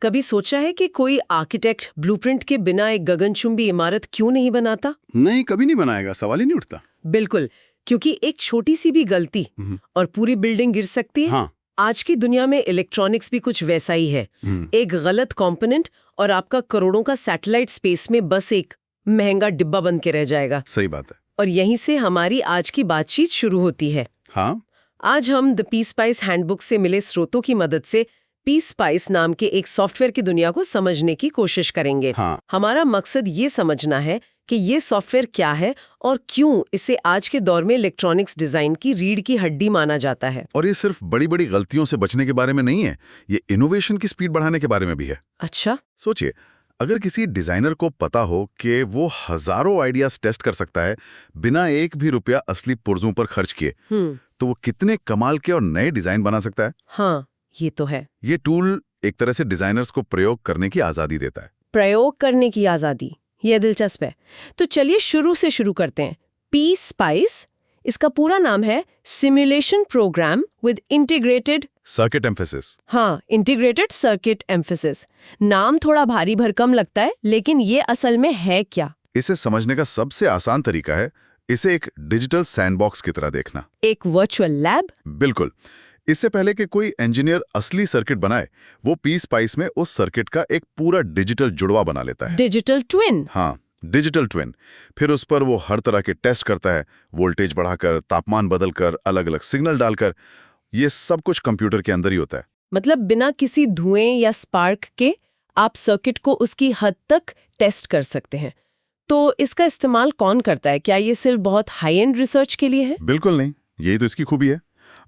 कभी सोचा है कि कोई आर्किटेक्ट ब्लूप्रिंट के बिना एक गगनचुंबी इमारत क्यों नहीं बनाता? नहीं, कभी नहीं बनाएगा, सवाल ही नहीं उठता। बिल्कुल, क्योंकि एक छोटी सी भी गलती और पूरी बिल्डिंग गिर सकती है। हाँ। आज की दुनिया में इलेक्ट्रॉनिक्स भी कुछ वैसा ही है। एक गलत कंपोनेंट और आपका करोड़ों का सैटेलाइट स्पेस में बस एक महंगा डिब्बा बन के रह जाएगा। सही बात है। और यहीं से हमारी आज की बातचीत शुरू होती है। हाँ, आज हम द पीस स्पाइस हैंडबुक से मिले स्रोतों की मदद से पीस स्पाइस नाम के एक सॉफ्टवेयर की दुनिया को समझने की कोशिश करेंगे। हाँ। हमारा मकसद ये समझना है कि ये सॉफ्टवेयर क्या है और क्यों इसे आज के दौर में इलेक्ट्रॉनिक्स डिजाइन की रीढ़ की हड्डी माना जाता है। और ये सिर्फ बड़ी बड़ी गलतियों से बचने के बारे में नहीं है, ये इनोवेशन की स्पीड बढ़ाने के बारे में भी है। अच्छा। सोचिए, अगर किसी डिजाइनर को पता हो कि वो हजारों आइडियाज टेस्ट कर सकता है बिना एक भी रुपया असली पुर्जों पर खर्च किए, तो वो कितने कमाल के और नए डिजाइन बना सकता है। हाँ, ये तो है। ये टूल एक तरह से डिजाइनर्स को प्रयोग करने की आजादी देता है। प्रयोग करने की आजादी, ये दिलचस्प है। तो चलिए शुरू से शुरू करते हैं। पीस स्पाइस, इसका पूरा नाम है simulation program with integrated circuit emphasis. हाँ, इंटीग्रेटेड सर्किट एम्फेसिस। नाम थोड़ा भारी भरकम लगता है, लेकिन ये असल में है क्या? इसे समझने का सबसे आसान तरीका है इसे एक डिजिटल सैंडबॉक्स की तरह देखना। एक वर्चुअल लैब? बिल्कुल। इससे पहले कि कोई इंजीनियर असली सर्किट बनाए, वो पीस स्पाइस में उस सर्किट का एक पूरा डिजिटल जुड़वा बना लेता है। Digital twin? हाँ, डिजिटल ट्विन। फिर उस पर वो हर तरह के टेस्ट करता है, वोल्टेज बढ़ाकर, तापमान बदलकर, अलग अलग सिग्नल डालकर। ये सब कुछ कंप्यूटर के अंदर ही होता है। मतलब बिना किसी धुएं या स्पार्क के आप सर्किट को उसकी हद तक टेस्ट कर सकते हैं। तो इसका इस्तेमाल कौन करता है? क्या ये सिर्फ बहुत हाई एंड रिसर्च के लिए है? बिल्कुल नहीं, यही तो इसकी खूबी है।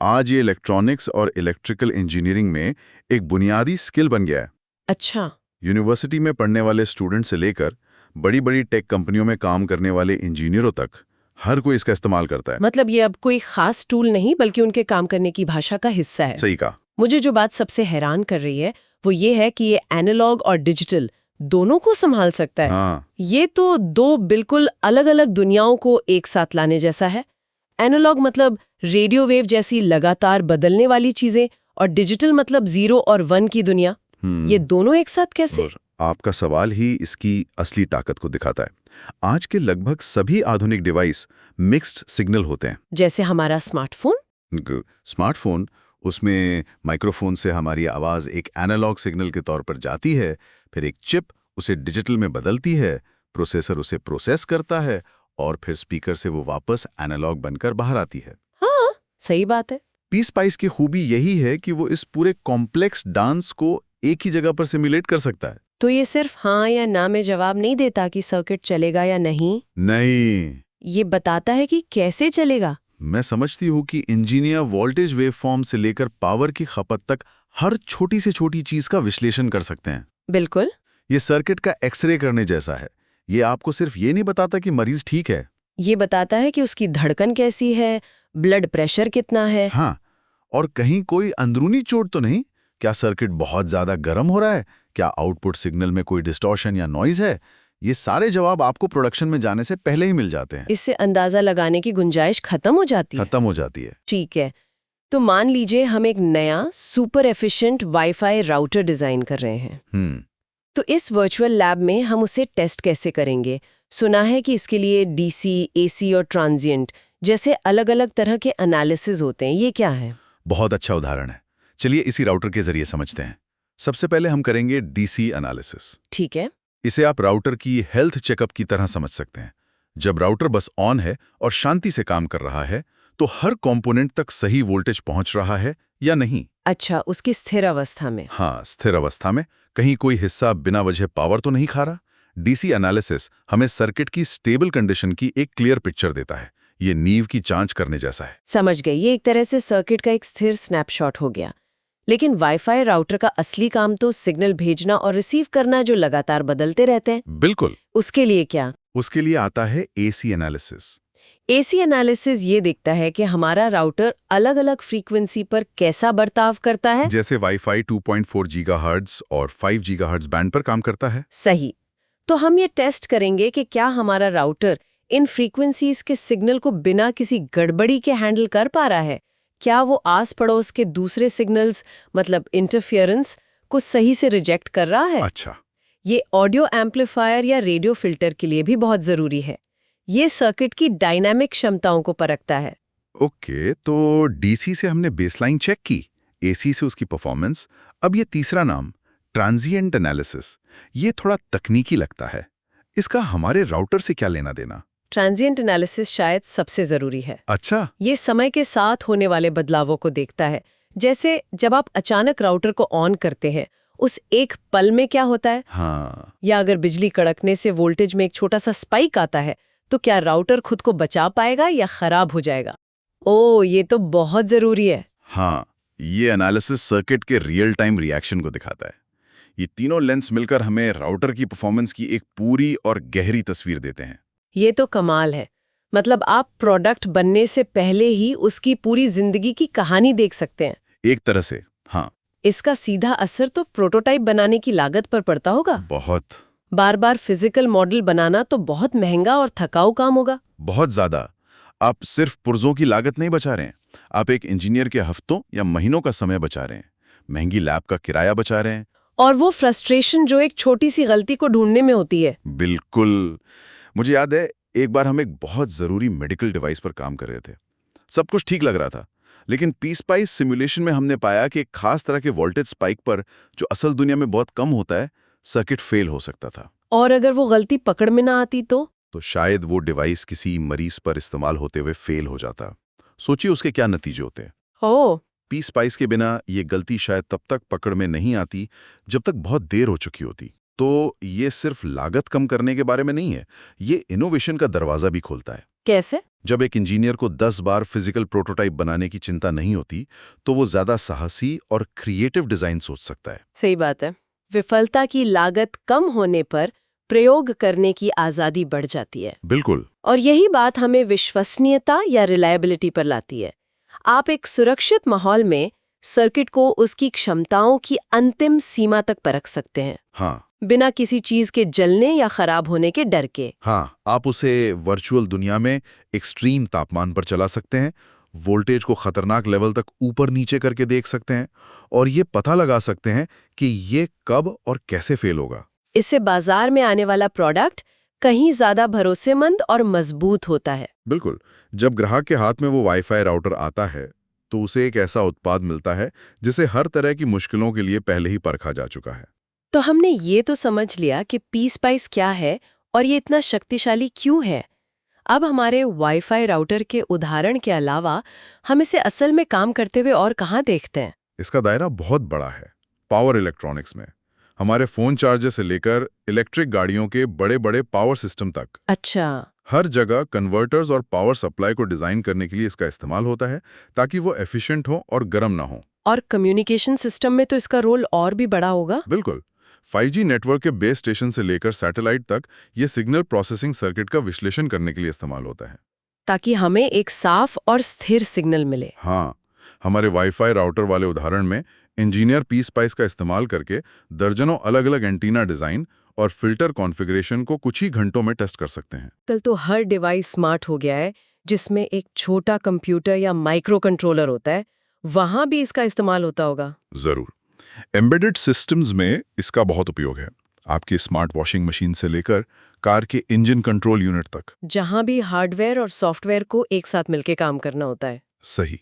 आज ये इलेक्ट्रॉनिक्स और इलेक्ट्रिकल इंजीनियरिंग में एक बुनियादी स्किल बन गया है। अच्छा। यूनिवर्सिटी में पढ़ने वाले स्टूडेंट से लेकर बड़ी बड़ी टेक कंपनियों में काम करने वाले इंजीनियरों तक हर कोई इसका इस्तेमाल करता है। मतलब ये अब कोई खास टूल नहीं, बल्कि उनके काम करने की भाषा का हिस्सा है। सही कहा। मुझे जो बात सबसे हैरान कर रही है वो ये है कि ये एनालॉग और डिजिटल दोनों को संभाल सकता है। हाँ। ये तो दो बिल्कुल अलग अलग दुनियाओं को एक साथ लाने जैसा है। एनालॉग मतलब रेडियो वेव जैसी लगातार बदलने वाली चीजें, और डिजिटल मतलब 0 और 1 की दुनिया। ये दोनों एक साथ कैसे? और आपका सवाल ही इसकी असली ताकत को दिखाता है। आज के लगभग सभी आधुनिक डिवाइस मिक्स्ड सिग्नल होते हैं। जैसे हमारा स्मार्टफोन? स्मार्टफोन, उसमें माइक्रोफोन से हमारी आवाज एक एनालॉग सिग्नल के तौर पर जाती है, फिर एक चिप उसे डिजिटल में बदलती है, प्रोसेसर उसे प्रोसेस करता है, और फिर स्पीकर से वो वापस एनालॉग बनकर बाहर आती है। हाँ, सही बात है। पीस स्पाइस की खूबी यही है कि वो इस पूरे कॉम्प्लेक्स डांस को एक ही जगह पर सिमुलेट कर सकता है। तो ये सिर्फ हाँ या ना में जवाब नहीं देता कि सर्किट चलेगा या नहीं। नहीं, ये बताता है कि कैसे चलेगा। मैं समझती हूँ कि इंजीनियर वोल्टेज वेवफॉर्म से लेकर पावर की खपत तक हर छोटी से छोटी चीज का विश्लेषण कर सकते हैं। बिल्कुल। ये सर्किट का एक्सरे करने जैसा है। ये आपको सिर्फ ये नहीं बताता कि मरीज ठीक है, ये बताता है कि उसकी धड़कन कैसी है, ब्लड प्रेशर कितना है। हाँ, और कहीं कोई अंदरूनी चोट तो नहीं, क्या सर्किट बहुत ज्यादा गर्म हो रहा है, क्या आउटपुट सिग्नल में कोई डिस्टॉर्शन या नॉइज है। ये सारे जवाब आपको प्रोडक्शन में जाने से पहले ही मिल जाते हैं। इससे अंदाजा लगाने की गुंजाइश खत्म हो जाती है। ठीक है, तो मान लीजिए हम एक नया super efficient wifi router design कर रहे हैं। तो इस वर्चुअल लैब में हम उसे टेस्ट कैसे करेंगे? सुना है कि इसके लिए डीसी, एसी और ट्रांजिएंट जैसे अलग-अलग तरह के एनालिसिस होते हैं। ये क्या है? बहुत अच्छा उदाहरण है। चलिए इसी राउटर के जरिए समझते हैं। सबसे पहले हम करेंगे डीसी एनालिसिस। ठीक है। इसे आप राउटर की हेल्थ चेकअप की तरह समझ सकते हैं। जब राउटर बस ऑन है और शांति से काम कर रहा है, तो हर कंपोनेंट तक सही वोल्टेज पहुंच रहा है या नहीं। अच्छा, उसकी स्थिर अवस्था में। हाँ, स्थिर अवस्था में कहीं कोई हिस्सा बिना वजह पावर तो नहीं खा रहा। डीसी एनालिसिस हमें सर्किट की स्टेबल कंडीशन की एक क्लियर पिक्चर देता है। ये नींव की जांच करने जैसा है। समझ गई। ये एक तरह से सर्किट का एक स्थिर स्नैपशॉट हो गया। लेकिन वाईफाई राउटर का असली काम तो सिग्नल भेजना और रिसीव करना, जो लगातार बदलते रहते हैं। बिल्कुल। उसके लिए क्या? उसके लिए आता है एसी एनालिसिस। एसी एनालिसिस ये देखता है कि हमारा राउटर अलग-अलग फ्रीक्वेंसी पर कैसा बर्ताव करता है। जैसे वाईफाई 2.4 गीगाहर्ट्ज और 5 गीगाहर्ट्ज बैंड पर काम करता है। सही। तो हम ये टेस्ट करेंगे कि क्या हमारा राउटर इन फ्रीक्वेंसीज के सिग्नल को बिना किसी गड़बड़ी के हैंडल कर पा रहा है। क्या वो आस पड़ोस के दूसरे सिग्नल्स, मतलब इंटरफियरेंस, को सही से रिजेक्ट कर रहा है। अच्छा। ये ऑडियो एम्पलीफायर या रेडियो फिल्टर के लिए भी बहुत जरूरी है। ये सर्किट की डायनामिक क्षमताओं को परखता है। ओके, तो डीसी से हमने बेसलाइन चेक की, एसी से उसकी परफॉर्मेंस। अब ये तीसरा नाम, ट्रांजिएंट एनालिसिस, ये थोड़ा तकनीकी लगता है। इसका हमारे राउटर से क्या लेना देना? ट्रांजिएंट एनालिसिस शायद सबसे जरूरी है। अच्छा। ये समय के साथ होने वाले बदलावों को देखता है। जैसे जब आप अचानक राउटर को ऑन करते हैं, उस एक पल में क्या होता है। हाँ। या अगर बिजली कड़कने से वोल्टेज में एक छोटा सा स्पाइक आता है, तो क्या राउटर खुद को बचा पाएगा या खराब हो जाएगा। ये तो बहुत जरूरी है। हाँ, ये एनालिसिस सर्किट के रियल टाइम रिएक्शन को दिखाता है। ये तीनों लेंस मिलकर हमें राउटर की परफॉर्मेंस की एक पूरी और गहरी तस्वीर देते हैं। ये तो कमाल है। मतलब आप प्रोडक्ट बनने से पहले ही उसकी पूरी जिंदगी की कहानी देख सकते हैं। एक तरह से, हाँ। इसका सीधा असर तो प्रोटोटाइप बनाने की लागत पर पड़ता होगा। बहुत। बार बार फिजिकल मॉडल बनाना तो बहुत महंगा और थकाऊ काम होगा। बहुत ज्यादा। आप सिर्फ पुर्जों की लागत नहीं बचा रहे हैं, आप एक इंजीनियर के हफ्तों या महीनों का समय बचा रहे हैं, महंगी लैब का किराया बचा रहे हैं। और वो फ्रस्ट्रेशन जो एक छोटी सी गलती को ढूंढने में होती है। बिल्कुल। मुझे याद है, एक बार हम एक बहुत जरूरी मेडिकल डिवाइस पर काम कर रहे थे। सब कुछ ठीक लग रहा था, लेकिन पीसपाइस सिमुलेशन में हमने पाया कि एक खास तरह के वोल्टेज स्पाइक पर, जो असल दुनिया में बहुत कम होता है, सर्किट फेल हो सकता था। और अगर वो गलती पकड़ में ना आती तो शायद वो डिवाइस किसी मरीज पर इस्तेमाल होते हुए फेल हो जाता। सोचिए उसके क्या नतीजे होते हैं। पीसपाइस के बिना ये गलती शायद तब तक पकड़ में नहीं आती जब तक बहुत देर हो चुकी होती। तो ये सिर्फ लागत कम करने के बारे में नहीं है, ये इनोवेशन का दरवाजा भी खोलता है। कैसे? जब एक इंजीनियर को 10 बार फिजिकल प्रोटोटाइप बनाने की चिंता नहीं होती, तो वो ज्यादा साहसी और क्रिएटिव डिजाइन सोच सकता है। सही बात है। विफलता की लागत कम होने पर प्रयोग करने की आजादी बढ़ जाती है। बिल्कुल। और यही बात हमें विश्वसनीयता या रिलायबिलिटी पर लाती है। आप एक सुरक्षित माहौल में सर्किट को उसकी क्षमताओं की अंतिम सीमा तक परख सकते हैं। हाँ। बिना किसी चीज के जलने या खराब होने के डर के। हाँ, आप उसे वर्चुअल दुनिया में एक्सट्रीम तापमान पर चला सकते हैं, वोल्टेज को खतरनाक लेवल तक ऊपर नीचे करके देख सकते हैं, और ये पता लगा सकते हैं कि ये कब और कैसे फेल होगा। इससे बाजार में आने वाला प्रोडक्ट कहीं ज्यादा भरोसेमंद और मजबूत होता है। बिल्कुल। जब ग्राहक के हाथ में वो वाईफाई राउटर आता है, तो उसे एक ऐसा उत्पाद मिलता है जिसे हर तरह की मुश्किलों के लिए पहले ही परखा जा चुका है। तो हमने ये तो समझ लिया कि पीसपाइस क्या है और ये इतना शक्तिशाली क्यों है। अब हमारे वाईफाई राउटर के उदाहरण के अलावा हम इसे असल में काम करते हुए और कहाँ देखते हैं? इसका दायरा बहुत बड़ा है। पावर इलेक्ट्रॉनिक्स में, हमारे फोन चार्जर से लेकर इलेक्ट्रिक गाड़ियों के बड़े बड़े पावर सिस्टम तक। अच्छा। हर जगह कन्वर्टर्स और पावर सप्लाई को डिजाइन करने के लिए इसका इस्तेमाल होता है, ताकि वो एफिशिएंट हो और गर्म ना हो। और कम्युनिकेशन सिस्टम में तो इसका रोल और भी बड़ा होगा। बिल्कुल। 5G नेटवर्क के बेस स्टेशन से लेकर सैटेलाइट तक ये सिग्नल प्रोसेसिंग सर्किट का विश्लेषण करने के लिए इस्तेमाल होता है, ताकि हमें एक साफ और स्थिर सिग्नल मिले। हाँ, हमारे वाईफाई राउटर वाले उदाहरण में इंजीनियर पीसपाइस का इस्तेमाल करके दर्जनों अलग अलग एंटीना डिजाइन और फिल्टर कॉन्फ़िगरेशन को कुछ ही घंटों में टेस्ट कर सकते हैं। कल तो हर डिवाइस स्मार्ट हो गया है, जिसमें एक छोटा कंप्यूटर या माइक्रो कंट्रोलर होता है। वहां भी इसका इस्तेमाल होता होगा। जरूर। एम्बेडेड सिस्टम्स में इसका बहुत उपयोग है, आपकी स्मार्ट वॉशिंग मशीन से लेकर कार के इंजन कंट्रोल यूनिट तक, जहां भी हार्डवेयर और सॉफ्टवेयर को एक साथ मिलकर काम करना होता है। सही।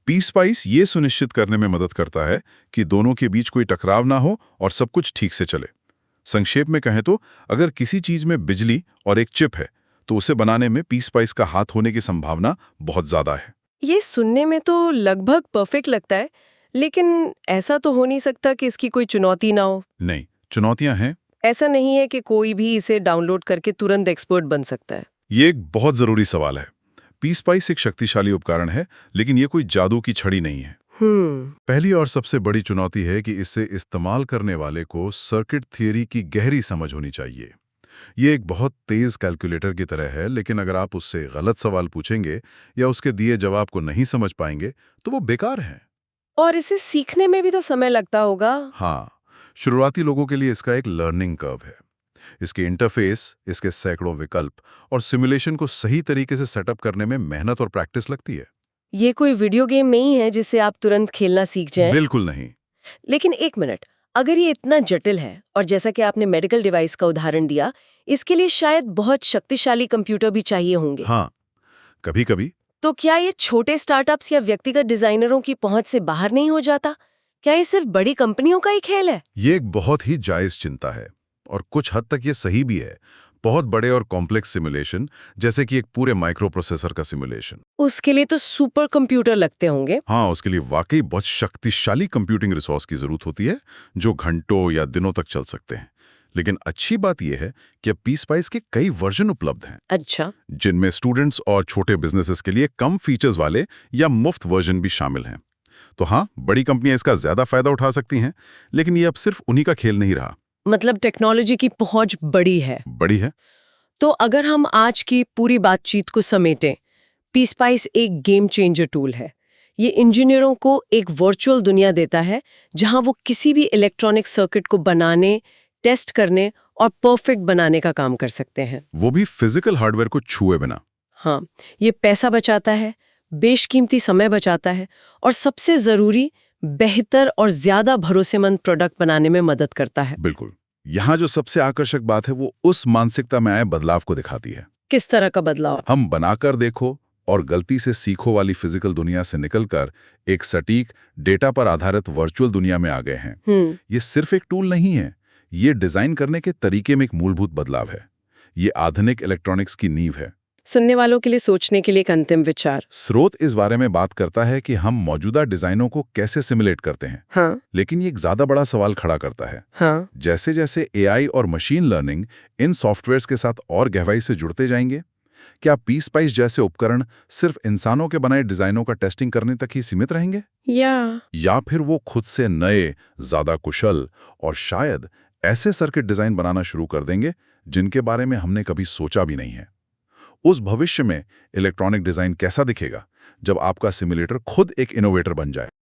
पीसपाइस ये सुनिश्चित करने में मदद करता है कि दोनों के बीच कोई टकराव ना हो और सब कुछ ठीक से चले। संक्षेप में कहें तो, अगर किसी चीज में बिजली और एक चिप है, तो उसे बनाने में पीसपाइस का हाथ होने की संभावना बहुत ज्यादा है। ये सुनने में तो लगभग परफेक्ट लगता है, लेकिन ऐसा तो हो नहीं सकता कि इसकी कोई चुनौती ना हो। नहीं, चुनौतियां हैं। ऐसा नहीं है कि कोई भी इसे डाउनलोड करके तुरंत एक्सपर्ट बन सकता है। ये एक बहुत जरूरी सवाल है। पीसपाइस एक शक्तिशाली उपकरण है, लेकिन ये कोई जादू की छड़ी नहीं है। पहली और सबसे बड़ी चुनौती है कि इसे इस्तेमाल करने वाले को सर्किट थियरी की गहरी समझ होनी चाहिए। ये एक बहुत तेज कैलकुलेटर की तरह है, लेकिन अगर आप उससे गलत सवाल पूछेंगे या उसके दिए जवाब को नहीं समझ पाएंगे, तो वो बेकार है। और इसे सीखने में भी तो समय लगता होगा। हाँ, शुरुआती लोगों के लिए इसका एक लर्निंग कर्व है। इसके इंटरफेस, इसके सैकड़ों विकल्प और सिमुलेशन को सही तरीके से सेटअप करने में मेहनत और प्रैक्टिस लगती है। ये कोई वीडियो गेम नहीं है जिसे आप तुरंत खेलना सीख जाएं। बिल्कुल नहीं। लेकिन एक मिनट, अगर ये इतना जटिल है और जैसा कि आपने मेडिकल डिवाइस का उदाहरण दिया, इसके लिए शायद बहुत शक्तिशाली कंप्यूटर भी चाहिए होंगे। हाँ, कभी कभी। तो क्या ये छोटे स्टार्टअप्स या व्यक्तिगत डिजाइनरों की पहुंच से बाहर नहीं हो जाता? क्या ये सिर्फ बड़ी कंपनियों का ही खेल है? ये एक बहुत ही जायज चिंता है और कुछ हद तक ये सही भी है। बहुत बड़े और कॉम्प्लेक्स सिमुलेशन, जैसे कि एक पूरे माइक्रो प्रोसेसर का सिमुलेशन, उसके लिए तो सुपर कंप्यूटर लगते होंगे। हाँ, उसके लिए वाकई बहुत शक्तिशाली कंप्यूटिंग रिसोर्स की जरूरत होती है, जो घंटों या दिनों तक चल सकते हैं। लेकिन अच्छी बात यह है कि अब पीस्पाइस के कई वर्जन उपलब्ध हैं। अच्छा। जिनमें स्टूडेंट्स और छोटे बिजनेसेस के लिए कम फीचर्स वाले या मुफ्त वर्जन भी शामिल हैं। तो हाँ, बड़ी कंपनियां इसका ज्यादा फायदा उठा सकती हैं, लेकिन ये अब सिर्फ उन्हीं का खेल नहीं रहा। मतलब टेक्नोलॉजी की पहुंच बड़ी है। बड़ी है। तो अगर हम आज की पूरी बातचीत को समेटें, पीस्पाइस एक गेम चेंजर टूल है। ये इंजीनियरों को एक वर्चुअल दुनिया देता है जहां वो किसी भी इलेक्ट्रॉनिक सर्किट को बनाने, टेस्ट करने और परफेक्ट बनाने का काम कर सकते हैं। वो भी फिजिकल हार्डवेयर को छुए बिना। हाँ, ये पैसा बचाता है, बेशकीमती समय बचाता है और सबसे जरूरी, बेहतर और ज्यादा भरोसेमंद प्रोडक्ट बनाने में मदद करता है। बिल्कुल। यहाँ जो सबसे आकर्षक बात है वो उस मानसिकता में आए बदलाव को दिखाती है। किस तरह का बदलाव? हम बनाकर देखो और गलती से सीखो वाली फिजिकल दुनिया से निकलकर एक सटीक डेटा पर आधारित वर्चुअल दुनिया में आ गए हैं। ये सिर्फ एक टूल नहीं है, ये डिजाइन करने के तरीके में एक मूलभूत बदलाव है। ये आधुनिक इलेक्ट्रॉनिक्स की नींव है। सुनने वालों के लिए सोचने के लिए एक अंतिम विचार। स्रोत इस बारे में बात करता है कि हम मौजूदा डिजाइनों को कैसे सिमुलेट करते हैं। हाँ। लेकिन ये एक ज्यादा बड़ा सवाल खड़ा करता है। हाँ। जैसे जैसे एआई और मशीन लर्निंग इन सॉफ्टवेयर्स के साथ और गहराई से जुड़ते जाएंगे, क्या पीस्पाइस जैसे उपकरण सिर्फ इंसानों के बनाए डिजाइनों का टेस्टिंग करने तक ही सीमित रहेंगे, या फिर वो खुद से नए, ज्यादा कुशल और शायद ऐसे सर्किट डिजाइन बनाना शुरू कर देंगे जिनके बारे में हमने कभी सोचा भी नहीं है। उस भविष्य में इलेक्ट्रॉनिक डिजाइन कैसा दिखेगा जब आपका सिमुलेटर खुद एक इनोवेटर बन जाए?